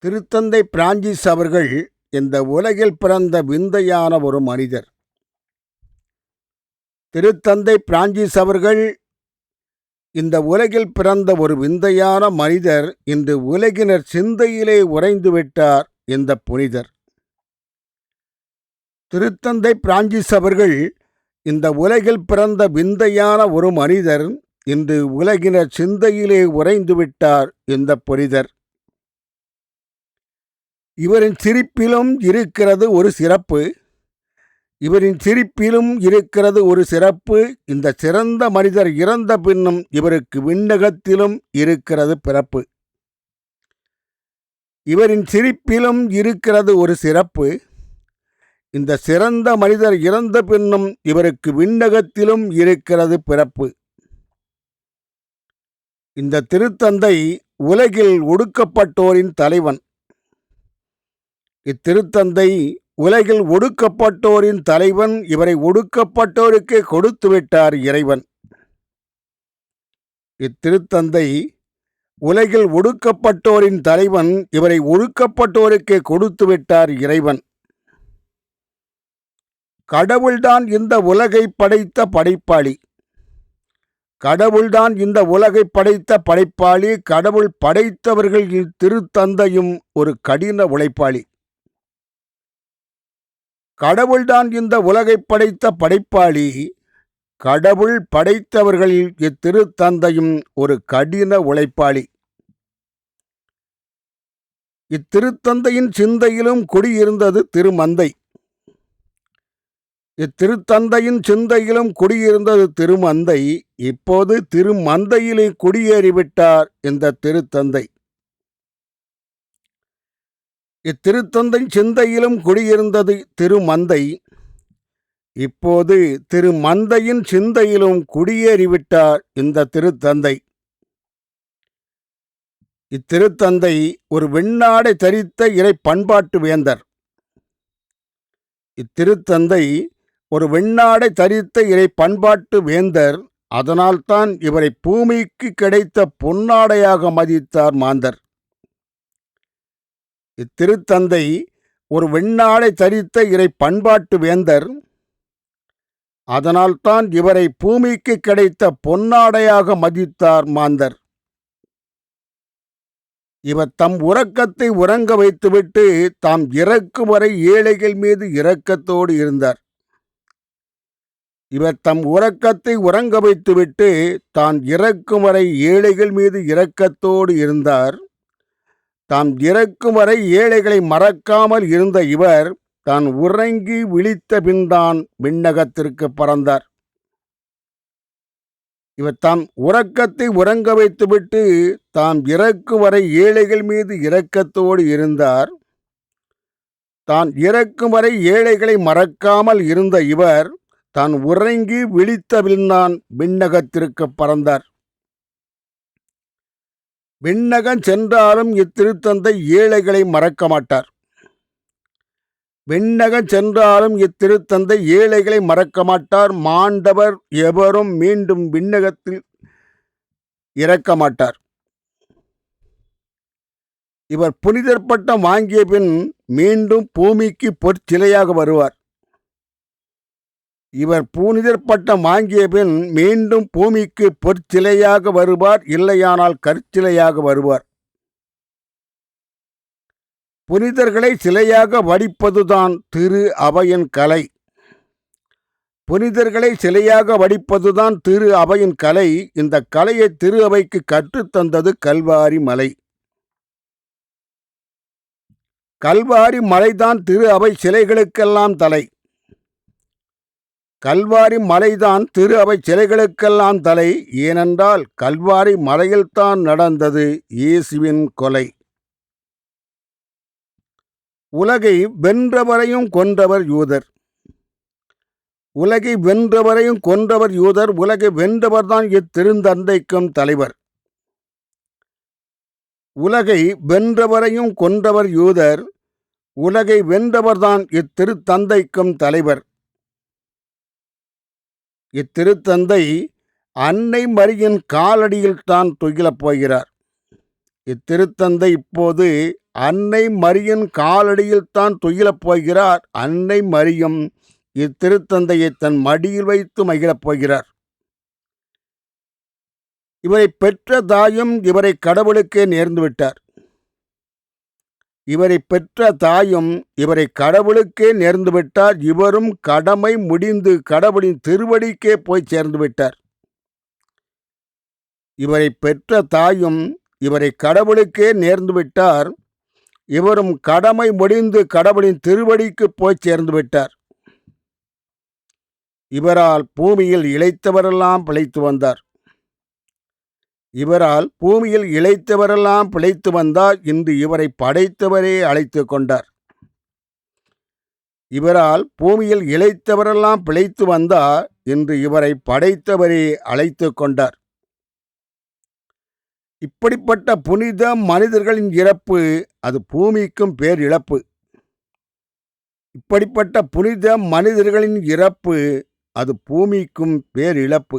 திருத்தந்தை பிரான்சிஸ் அவர்கள் இந்த உலகில் பிறந்த விந்தையான ஒரு மனிதர். திருத்தந்தை பிரான்சிஸ் அவர்கள் இந்த உலகில் பிறந்த ஒரு விந்தையான மனிதர். இன்று உலகினர் சிந்தையிலே உறைந்துவிட்டார் இந்த புனிதர். திருத்தந்தை பிரான்சிஸ் அவர்கள் இந்த உலகில் பிறந்த விந்தையான ஒரு மனிதர். இன்று உலகினர் சிந்தையிலே உறைந்துவிட்டார் இந்த புனிதர். இவரின் சிரிப்பிலும் இருக்கிறது ஒரு சிறப்பு. இந்த சிறந்த மனிதர் இறந்த பின்னும் இவருக்கு விண்ணகத்திலும் இருக்கிறது பிறப்பு. இவரின் சிரிப்பிலும் இருக்கிறது ஒரு சிறப்பு. இந்த சிறந்த மனிதர் இறந்த பின்னும் இவருக்கு விண்ணகத்திலும் இருக்கிறது பிறப்பு. இந்த திருத்தந்தை உலகில் ஒடுக்கப்பட்டோரின் தலைவன். இத்திருத்தந்தை உலகில் ஒடுக்கப்பட்டோரின் தலைவன். இவரை ஒடுக்கப்பட்டோருக்கே கொடுத்து விட்டார் இறைவன். இத்திருத்தந்தை உலகில் ஒடுக்கப்பட்டோரின் தலைவன். இவரை ஒடுக்கப்பட்டோருக்கே கொடுத்து விட்டார் இறைவன். கடவுள்தான் இந்த உலகை படைத்த படைப்பாளி. கடவுள் படைத்தவர்கள் திருத்தந்தையும் ஒரு கடின உழைப்பாளி. கடவுள்தான் இந்த உலகை படைத்த படைப்பாளி. கடவுள் படைத்தவர்களில் இத்திருத்தந்தையும் ஒரு கடின உழைப்பாளி. இத்திருத்தந்தையின் சிந்தையிலும் குடியிருந்தது திருமந்தை. இப்போது திருமந்தையிலே குடியேறிவிட்டார் இந்த திருத்தந்தை. இத்திருத்தந்தை சிந்தையிலும் குடியிருந்தது திருமந்தை. இப்போது திருமந்தையின் சிந்தையிலும் குடியேறிவிட்டார் இந்த திருத்தந்தை. இத்திருத்தந்தை ஒரு வெண்ணாடை தரித்த இறை பண்பாட்டு வேந்தர். அதனால்தான் இவரை பூமிக்கு கிடைத்த பொன்னாடையாக மதித்தார் மாந்தர். இத்திருத்தந்தை ஒரு வெண்ணாடை தரித்த இறை பண்பாட்டு வேந்தர். அதனால்தான் இவரை பூமிக்கு கிடைத்த பொன்னாடையாக மதித்தார் மாந்தர். இவர் தம் உறக்கத்தை உறங்க வைத்துவிட்டு தாம் இறக்கும் வரை ஏழைகள் மீது இரக்கத்தோடு இருந்தார். தாம் இறக்கும் வரை ஏழைகளை மறக்காமல் இருந்த இவர் தான் உறங்கி விழித்த பின்தான் விண்ணகத்திற்கு பறந்தார். இவர் தாம் உறக்கத்தை உறங்க வைத்துவிட்டு தாம் இறக்கும் வரை ஏழைகள் மீது இரக்கத்தோடு இருந்தார். தான் இறக்கும் வரை ஏழைகளை மறக்காமல் இருந்த இவர் தான் உறங்கி விழித்த பின்தான் விண்ணகத்திற்கு பறந்தார். விண்ணகம் சென்றாலும் இத்திருத்தந்தை ஏழைகளை மறக்க மாட்டார். மாண்டவர் எவரும் மீண்டும் விண்ணகத்தில் இறக்க மாட்டார். இவர் புனிதர் பட்டம் வாங்கிய பின் மீண்டும் பூமிக்கு பொற்சிலையாக வருவார். இல்லையானால் கற்சிலையாக வருவார். புனிதர்களை சிலையாக வடிப்பதுதான் திரு அவையின் கலை. இந்த கலையை திரு அவைக்கு கற்றுத்தந்தது கல்வாரி மலை. கல்வாரி மலைதான் திரு அவை சிலைகளுக்கெல்லாம் தலை. ஏனென்றால் கல்வாரி மலையில்தான் நடந்தது இயேசுவின் கொலை. உலகை வென்றவரையும் கொன்றவர் யூதர். உலகை வென்றவர்தான் இத்திருத்தந்தைக்கும் தலைவர். இத்திருத்தந்தை அன்னை மரியின் காலடியில் தான் துயிலப் போகிறார். இத்திருத்தந்தை இப்போது அன்னை மரியின் காலடியில் தான் துயிலப் போகிறார். அன்னை மரியும் இத்திருத்தந்தையை தன் மடியில் வைத்து மகிழப் போகிறார். இவரை பெற்ற தாயும் இவரை கடவுளுக்கே நேர்ந்து விட்டார். இவரை பெற்ற தாயும் இவரை கடவுளுக்கே நேர்ந்து விட்டார். இவரும் கடமை முடிந்து கடவுளின் திருவடிக்கே போய் சேர்ந்து விட்டார். இவரை பெற்ற தாயும் இவரை கடவுளுக்கே நேர்ந்து விட்டார். இவரும் கடமை முடிந்து கடவுளின் திருவடிக்கு போய் சேர்ந்து விட்டார். இவரால் பூமியில் இளைத்தவரெல்லாம் பிழைத்து வந்தார். இவரால் பூமியில் இளைத்தவரெல்லாம் பிழைத்து வந்தார். இன்று இவரை படைத்தவரே அழைத்து கொண்டார். இவரால் பூமியில் இளைத்தவரெல்லாம் பிழைத்து வந்தார். இன்று இவரை படைத்தவரே அழைத்து கொண்டார். இப்படிப்பட்ட புனித மனிதர்களின் இறப்பு அது பூமிக்கும் பேரிழப்பு. இப்படிப்பட்ட புனித மனிதர்களின் இறப்பு அது பூமிக்கும் பேரிழப்பு.